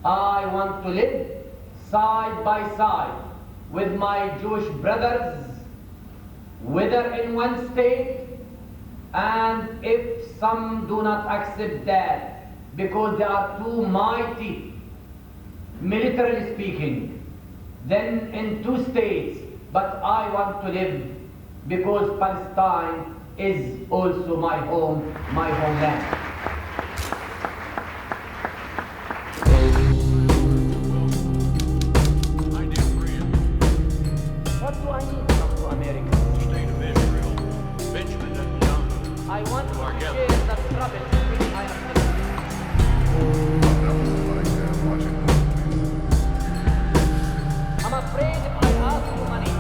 I want to live side by side with my Jewish brothers, whether in one state, and if some do not accept that because they are too mighty, militarily speaking, then in two states, but I want to live because Palestine is also my home, my homeland. What do I need to come to America? State of Israel, Benjamin Netanyahu. I want to share the trouble which I am living. I'm afraid if I ask for money,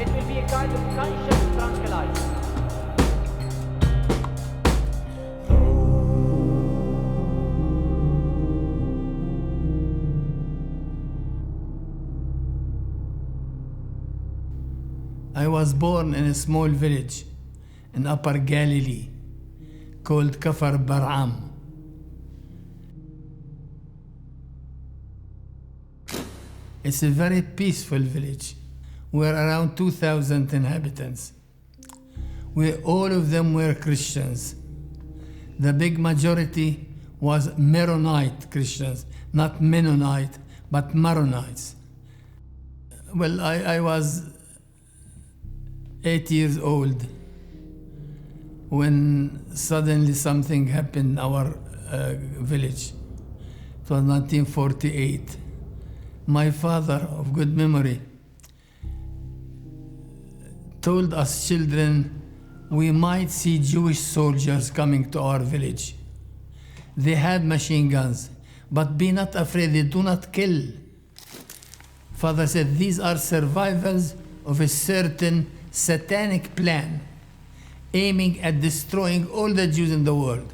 it will be a kind of conscious tranquilizer. I was born in a small village in Upper Galilee called Kafar Bar'am. It's a very peaceful village. We're around 2,000 inhabitants. All of them were Christians. The big majority was Maronite Christians, not Mennonite, but Maronites. Well, I was 8 years old when suddenly something happened in our village. It was 1948. My father, of good memory, told us children we might see Jewish soldiers coming to our village. They had machine guns, but be not afraid, they do not kill. Father said these are survivals of a certain satanic plan aiming at destroying all the Jews in the world,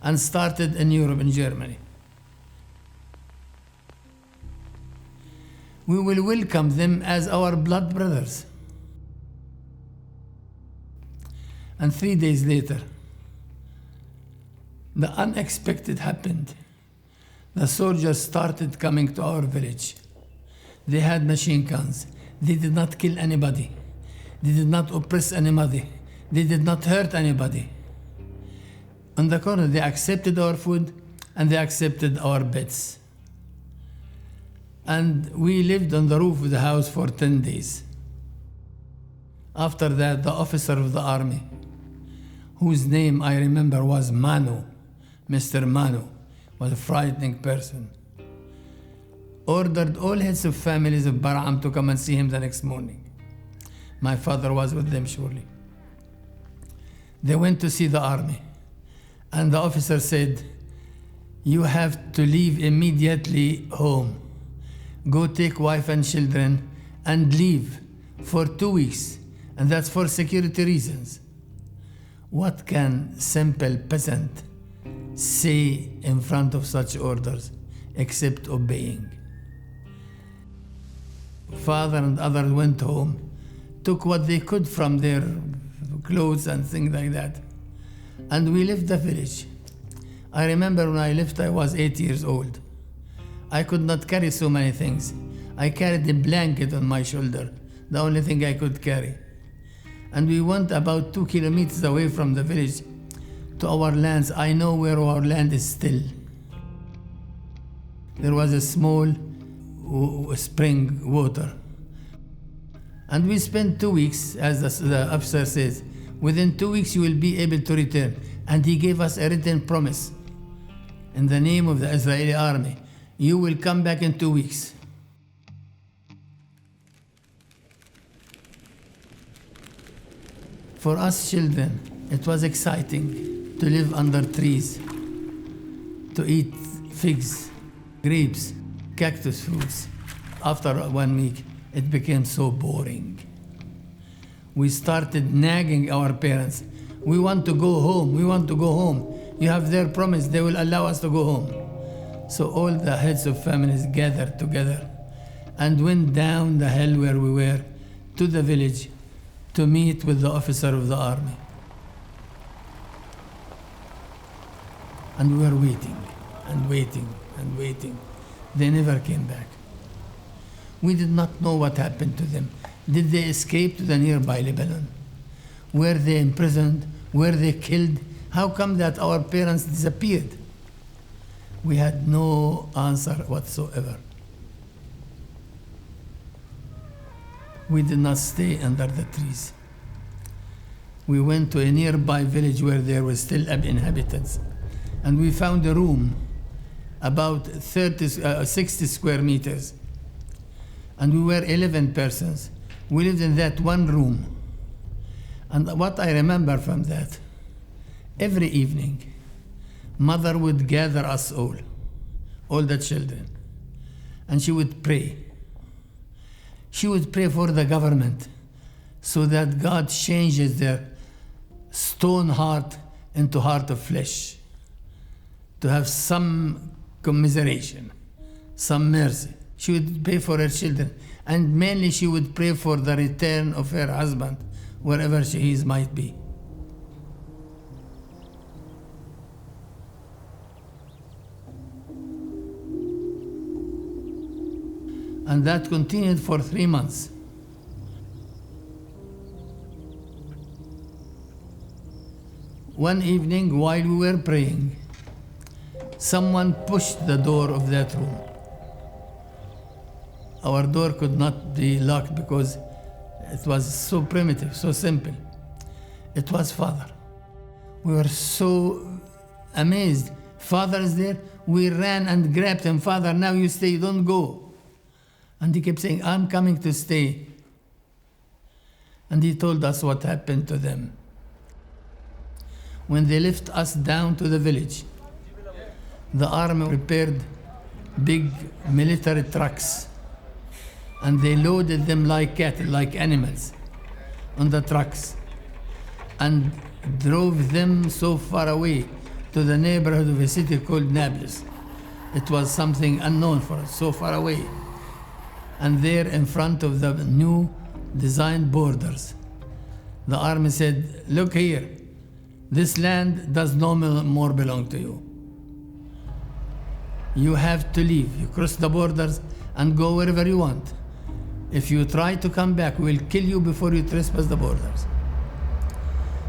and started in Europe and Germany. We will welcome them as our blood brothers. And 3 days later, the unexpected happened. The soldiers started coming to our village. They had machine guns. They did not kill anybody. They did not oppress anybody. They did not hurt anybody. On the contrary, they accepted our food and they accepted our beds. And we lived on the roof of the house for 10 days. After that, the officer of the army, whose name I remember was Manu, Mr. Manu, was a frightening person, ordered all heads of families of Bar'am to come and see him the next morning. My father was with them, surely. They went to see the army, and the officer said, "You have to leave immediately home. Go take wife and children and leave for 2 weeks, and that's for security reasons." What can simple peasant say in front of such orders except obeying? Father and others went home, took what they could from their clothes and things like that, and we left the village. I remember when I left, I was 8 years old. I could not carry so many things. I carried a blanket on my shoulder, the only thing I could carry. And we went about 2 kilometers away from the village to our lands. I know where our land is still. There was a small spring water. And we spent 2 weeks, as the officer says. Within 2 weeks you will be able to return. And he gave us a written promise. In the name of the Israeli army, you will come back in 2 weeks. For us children, it was exciting to live under trees, to eat figs, grapes, cactus fruits. After 1 week, it became so boring. We started nagging our parents. We want to go home, we want to go home. You have their promise, they will allow us to go home. So all the heads of families gathered together and went down the hill where we were to the village to meet with the officer of the army. And we were waiting and waiting and waiting. They never came back. We did not know what happened to them. Did they escape to the nearby Lebanon? Were they imprisoned? Were they killed? How come that our parents disappeared? We had no answer whatsoever. We did not stay under the trees. We went to a nearby village where there were still inhabitants, and we found a room about 60 square meters, and we were 11 persons. We lived in that one room. And what I remember from that, every evening, mother would gather us all the children, and she would pray. She would pray for the government so that God changes their stone heart into heart of flesh, to have some commiseration, some mercy. She would pray for her children, and mainly she would pray for the return of her husband, wherever he might be. And that continued for 3 months. One evening, while we were praying, someone pushed the door of that room. Our door could not be locked because it was so primitive, so simple. It was Father. We were so amazed. Father is there. We ran and grabbed him. Father, now you stay, don't go. And he kept saying, I'm coming to stay. And he told us what happened to them. When they left us down to the village, the army prepared big military trucks, and they loaded them like cattle, like animals, on the trucks, and drove them so far away to the neighborhood of a city called Nablus. It was something unknown for us, so far away. And there in front of the new designed borders, the army said, look here, this land does no more belong to you. You have to leave. You cross the borders and go wherever you want. If you try to come back, we'll kill you before you trespass the borders.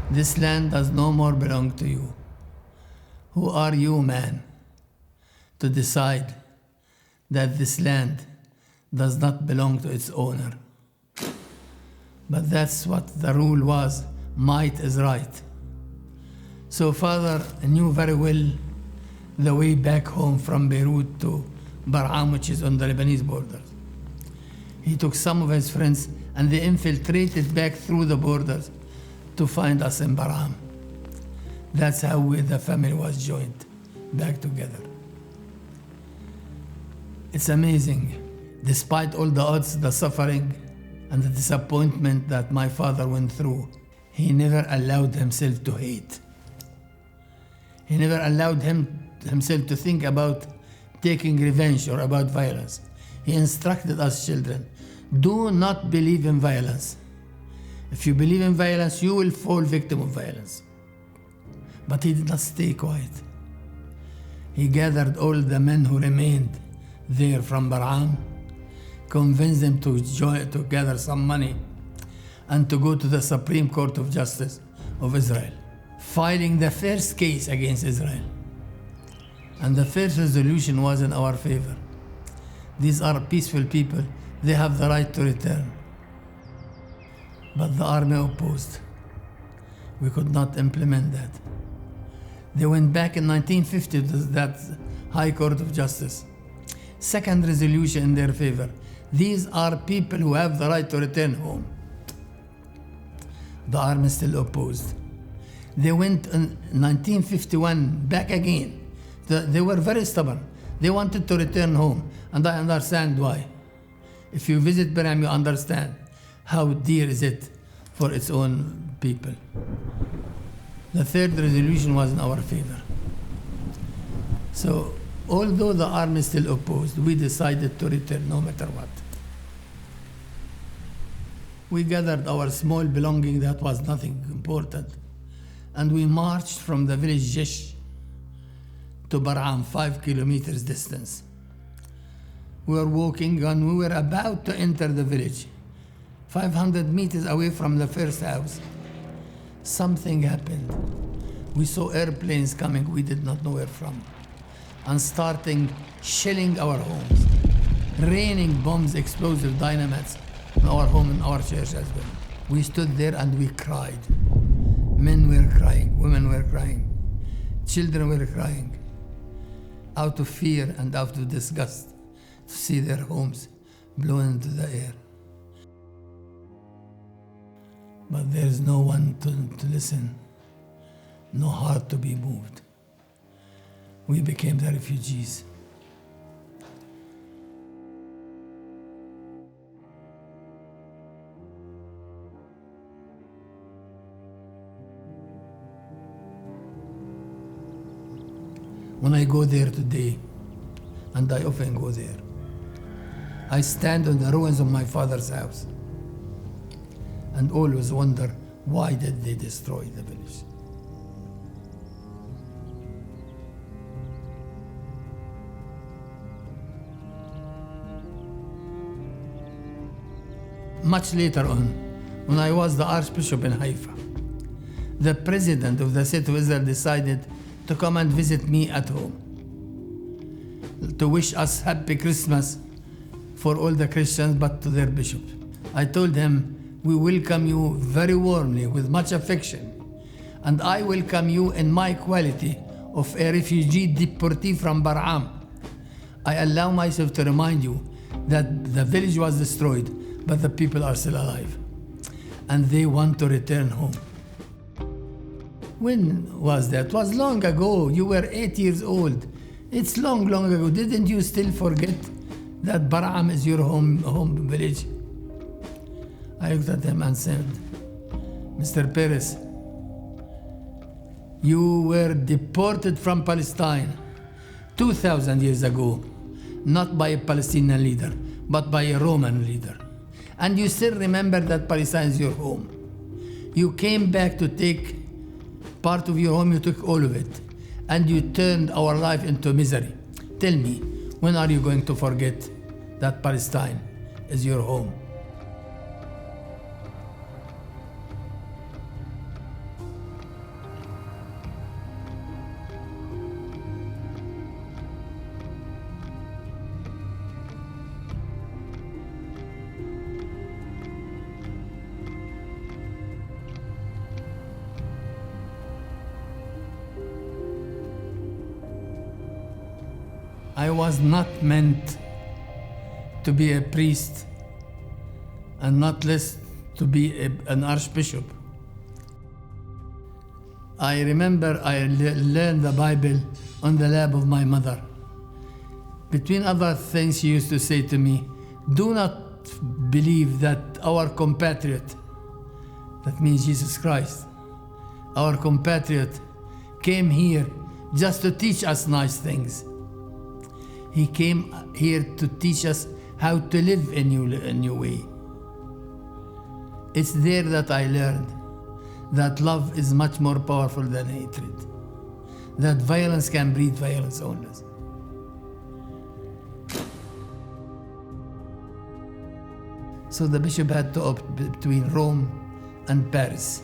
This land does no more belong to you. Who are you, man, to decide that this land does not belong to its owner? But that's what the rule was. Might is right. So Father knew very well the way back home from Beirut to Bar'am, which is on the Lebanese borders. He took some of his friends and they infiltrated back through the borders to find us in Bar'am. That's how the family was joined back together. It's amazing. Despite all the odds, the suffering, and the disappointment that my father went through, he never allowed himself to hate. He never allowed himself to think about taking revenge or about violence. He instructed us children, do not believe in violence. If you believe in violence, you will fall victim of violence. But he did not stay quiet. He gathered all the men who remained there from Bar'am, convinced them to gather some money and to go to the Supreme Court of Justice of Israel, filing the first case against Israel. And the first resolution was in our favor. These are peaceful people. They have the right to return. But the army opposed. We could not implement that. They went back in 1950 to that High Court of Justice. Second resolution in their favor. These are people who have the right to return home. The army still opposed. They went in 1951 back again. They were very stubborn. They wanted to return home, and I understand why. If you visit Bar'am, you understand how dear is it for its own people. The third resolution was in our favor. So, although the army still opposed, we decided to return no matter what. We gathered our small belonging that was nothing important, and we marched from the village Jesh to Bar'am, 5 kilometers distance. We were walking and we were about to enter the village. 500 meters away from the first house, something happened. We saw airplanes coming, we did not know where from, and starting shelling our homes, raining bombs, explosive dynamites in our home and our church as well. We stood there and we cried. Men were crying, women were crying, children were crying, out of fear and out of disgust to see their homes blown into the air. But there is no one to listen, no heart to be moved. We became the refugees. When I go there today, and I often go there, I stand on the ruins of my father's house and always wonder, why did they destroy the village? Much later on, when I was the Archbishop in Haifa, the president of the state of Israel decided to come and visit me at home, to wish us happy Christmas for all the Christians, but to their bishop. I told him, we welcome you very warmly with much affection, and I welcome you in my quality of a refugee deportee from Bar'am. I allow myself to remind you that the village was destroyed, but the people are still alive, and they want to return home. When was that? It was long ago. You were 8 years old. It's long, long ago. Didn't you still forget that Bar'am is your home village? I looked at him and said, Mr. Peres, you were deported from Palestine 2,000 years ago, not by a Palestinian leader, but by a Roman leader. And you still remember that Palestine is your home. You came back to take part of your home, you took all of it, and you turned our life into misery. Tell me, when are you going to forget that Palestine is your home? I was not meant to be a priest, and not less to be an archbishop. I remember I learned the Bible on the lap of my mother. Between other things, she used to say to me, do not believe that our compatriot, that means Jesus Christ, our compatriot came here just to teach us nice things. He came here to teach us how to live a new way. It's there that I learned that love is much more powerful than hatred, that violence can breed violence only. So the bishop had to opt between Rome and Paris.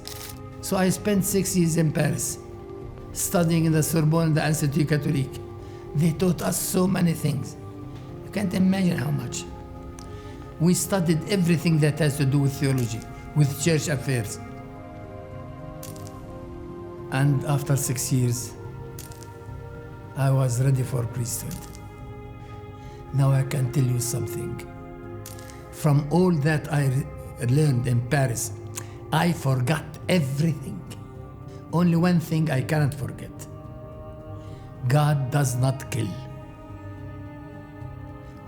So I spent 6 years in Paris, studying in the Sorbonne and the Institut Catholique. They taught us so many things. You can't imagine how much. We studied everything that has to do with theology, with church affairs. And after 6 years, I was ready for priesthood. Now I can tell you something. From all that I learned in Paris, I forgot everything. Only one thing I cannot forget. God does not kill.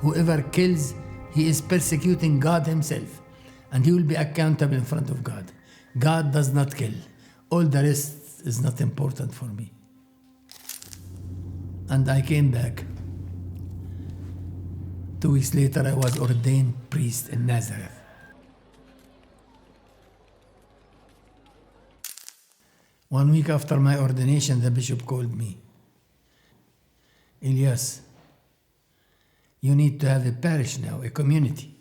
Whoever kills, he is persecuting God himself, and he will be accountable in front of God. God does not kill. All the rest is not important for me. And I came back. 2 weeks later, I was ordained priest in Nazareth. One week after my ordination, the bishop called me. Elias, you need to have a parish now, a community.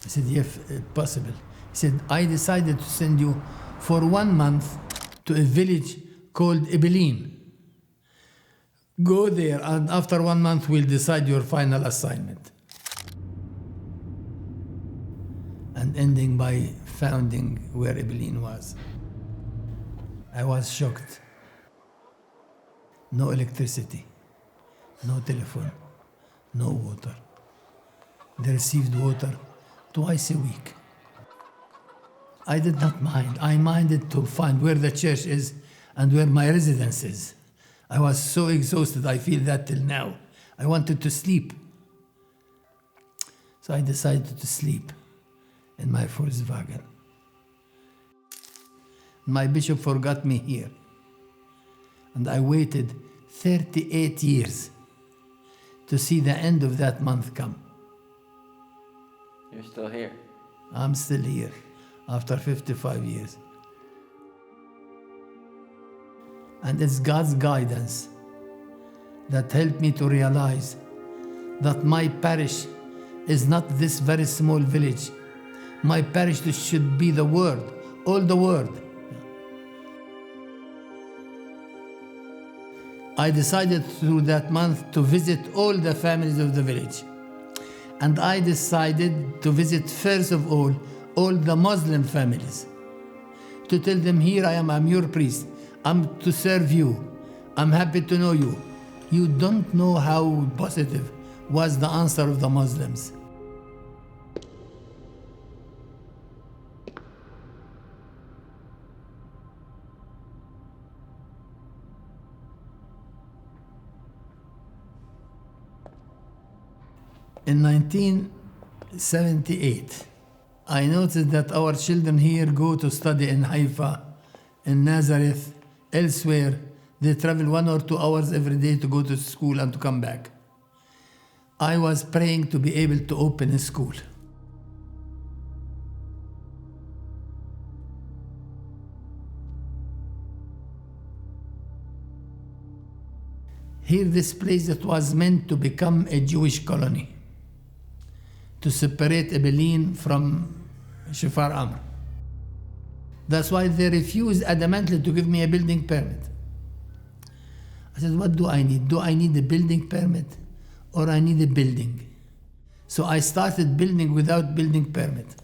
I said, yes, possible. He said, I decided to send you for 1 month to a village called Ibelin. Go there, and after 1 month, we'll decide your final assignment. And ending by finding where Ibelin was. I was shocked. No electricity, no telephone, no water. They received water twice a week. I did not mind. I minded to find where the church is and where my residence is. I was so exhausted, I feel that till now. I wanted to sleep. So I decided to sleep in my Volkswagen. My bishop forgot me here. And I waited 38 years to see the end of that month come. You're still here. I'm still here after 55 years. And it's God's guidance that helped me to realize that my parish is not this very small village. My parish should be the world, all the world. I decided through that month to visit all the families of the village. And I decided to visit first of all the Muslim families. To tell them, here I am, I'm your priest. I'm to serve you. I'm happy to know you. You don't know how positive was the answer of the Muslims. In 1978, I noticed that our children here go to study in Haifa, in Nazareth, elsewhere. They travel 1 or 2 hours every day to go to school and to come back. I was praying to be able to open a school. Here, this place that was meant to become a Jewish colony, to separate Ibelin from Shafar Amr. That's why they refused adamantly to give me a building permit. I said, what do I need? Do I need a building permit or I need a building? So I started building without building permit.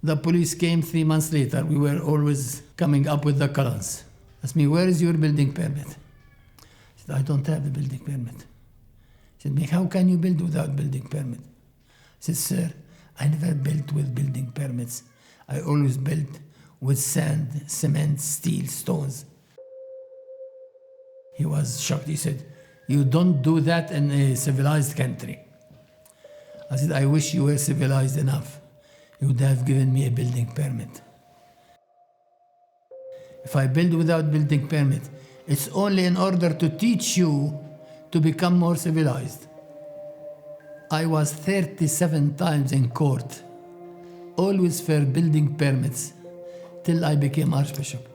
The police came 3 months later. We were always coming up with the columns. Asked me, where is your building permit? I don't have a building permit. He said, how can you build without building permit? I said, sir, I never built with building permits. I always built with sand, cement, steel, stones. He was shocked. He said, you don't do that in a civilized country. I said, I wish you were civilized enough. You would have given me a building permit. If I build without building permit, it's only in order to teach you to become more civilized. I was 37 times in court, always for building permits, till I became Archbishop.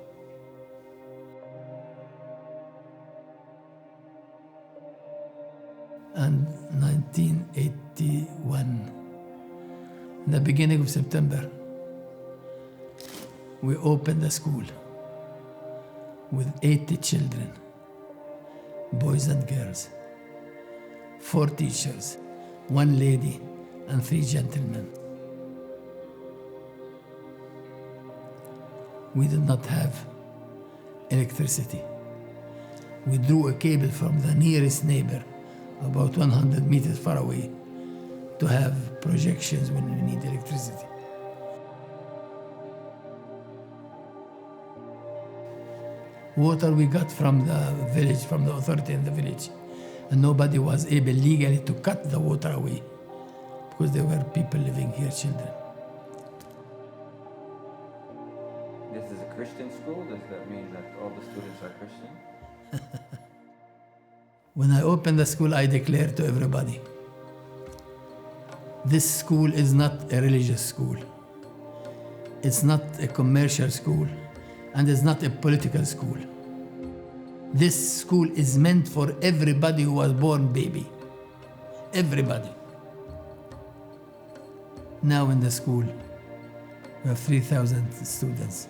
And 1981, in the beginning of September, we opened the school with 80 children, boys and girls, 4 teachers, 1 lady, and 3 gentlemen. We did not have electricity. We drew a cable from the nearest neighbor, about 100 meters far away, to have projections when we need electricity. Water we got from the village, from the authority in the village. And nobody was able legally to cut the water away because there were people living here, children. This is a Christian school? Does that mean that all the students are Christian? When I opened the school, I declared to everybody, this school is not a religious school. It's not a commercial school, and it's not a political school. This school is meant for everybody who was born baby. Everybody. Now in the school, we have 3,000 students.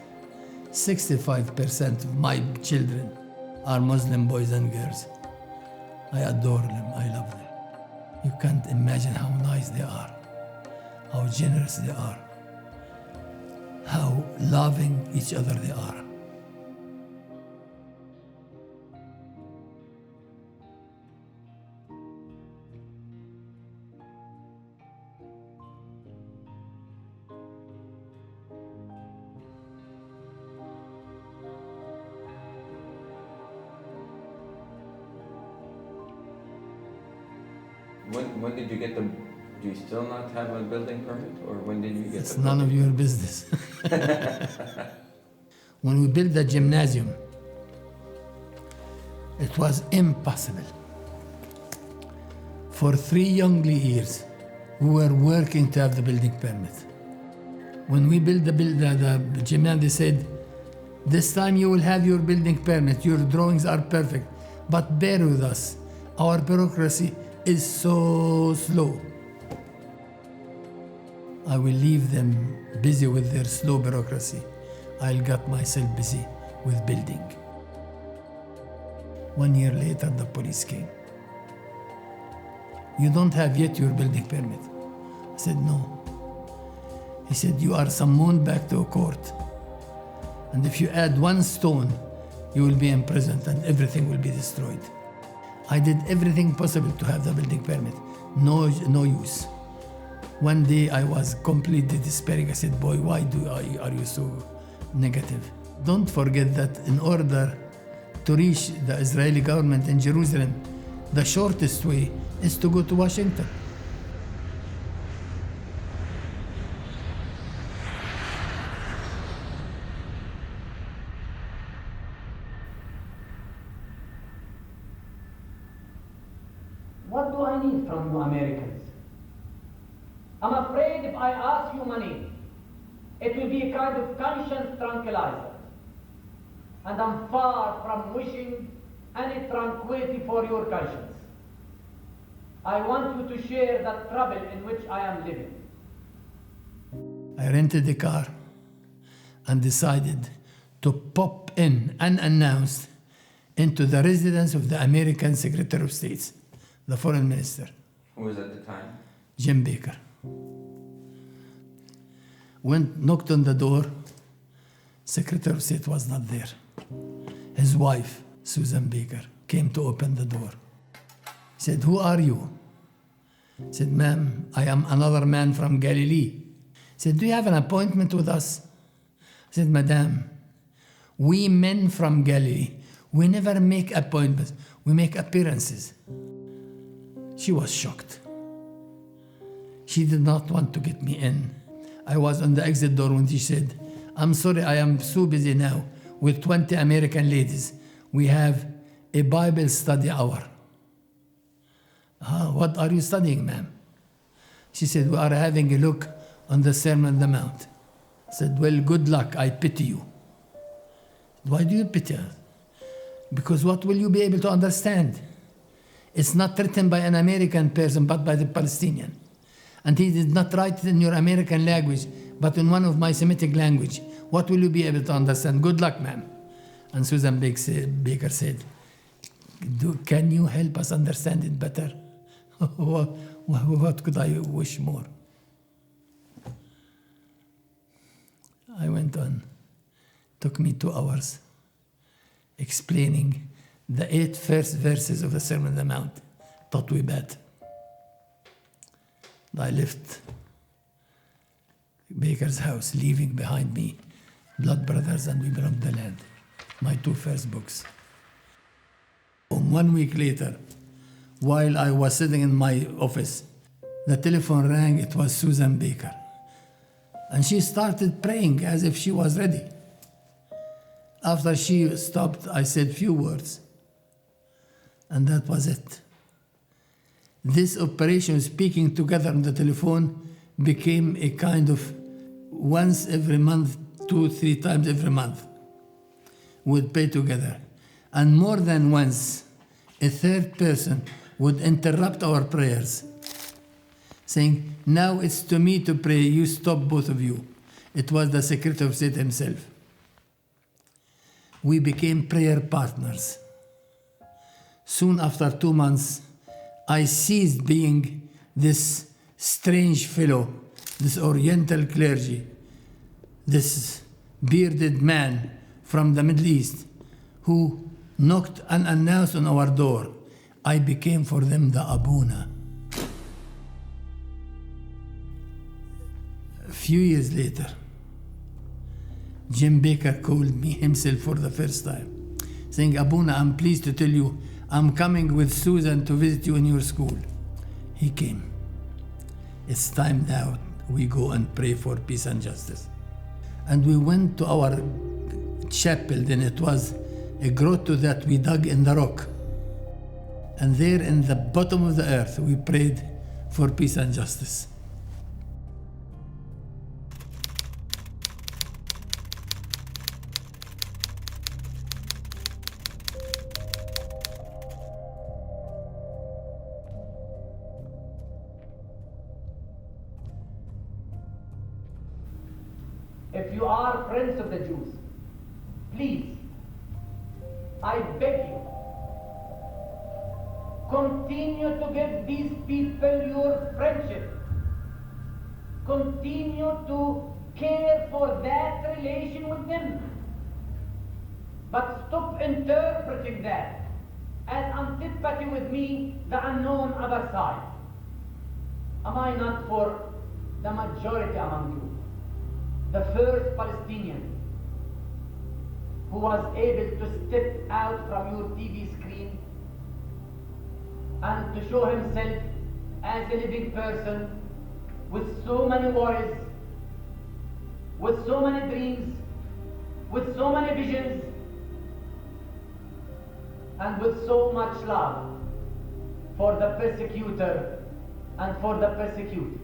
65% of my children are Muslim boys and girls. I adore them, I love them. You can't imagine how nice they are, how generous they are, how loving each other they are. When did you get the? Do you still not have a building permit, or when did you get? It's none of your business. When we built the gymnasium, it was impossible. For 3 young years, we were working to have the building permit. When we built the gymnasium, they said, this time you will have your building permit, your drawings are perfect, but bear with us, our bureaucracy is so slow. I will leave them busy with their slow bureaucracy. I'll get myself busy with building. 1 year later, the police came. You don't have yet your building permit. I said, no. He said, you are summoned back to a court. And if you add 1 stone, you will be imprisoned and everything will be destroyed. I did everything possible to have the building permit. No use. One day I was completely despairing. I said, boy, why are you so negative? Don't forget that in order to reach the Israeli government in Jerusalem, the shortest way is to go to Washington. What do I need from you Americans? I'm afraid if I ask you money, it will be a kind of conscience tranquilizer. And I'm far from wishing any tranquility for your conscience. I want you to share the trouble in which I am living. I rented a car and decided to pop in unannounced into the residence of the American Secretary of State, the Foreign Minister. Who was at the time? Jim Baker. Knocked on the door. Secretary of State was not there. His wife, Susan Baker, came to open the door. He said, who are you? He said, ma'am, I am another man from Galilee. He said, do you have an appointment with us? I said, madam, we men from Galilee, we never make appointments, we make appearances. She was shocked. She did not want to get me in. I was on the exit door when she said, I'm sorry, I am so busy now with 20 American ladies. We have a Bible study hour. What are you studying, ma'am? She said, we are having a look on the Sermon on the Mount. I said, well, good luck, I pity you. Why do you pity us? Because what will you be able to understand? It's not written by an American person, but by the Palestinian. And he did not write it in your American language, but in one of my Semitic language. What will you be able to understand? Good luck, ma'am. And Susan Baker said, can you help us understand it better? What could I wish more? I went on. Took me 2 hours explaining the 8 first verses of the Sermon on the Mount. Thought we bad. I left Baker's house, leaving behind me Blood Brothers and We Belong to the Land, my 2 first books. 1 week later, while I was sitting in my office, the telephone rang. It was Susan Baker. And she started praying as if she was ready. After she stopped, I said few words. And that was it. This operation, speaking together on the telephone, became a kind of once every month, 2-3 times every month. We'd pray together. And more than once, a third person would interrupt our prayers, saying, "Now it's to me to pray, you stop, both of you." It was the Secretary of State himself. We became prayer partners. Soon after 2 months, I ceased being this strange fellow, this Oriental clergy, this bearded man from the Middle East who knocked unannounced on our door. I became for them the Abuna. A few years later, Jim Baker called me himself for the first time, saying, "Abuna, I'm pleased to tell you I'm coming with Susan to visit you in your school." He came. "It's time now we go and pray for peace and justice." And we went to our chapel, then it was a grotto that we dug in the rock. And there in the bottom of the earth, we prayed for peace and justice. If you are friends of the Jews, please, I beg you, continue to give these people your friendship. Continue to care for that relation with them. But stop interpreting that as antipathy with me, the unknown other side. Am I not for the majority among you, the first Palestinian who was able to step out from your TV screen and to show himself as a living person with so many worries, with so many dreams, with so many visions, and with so much love for the persecutor and for the persecuted?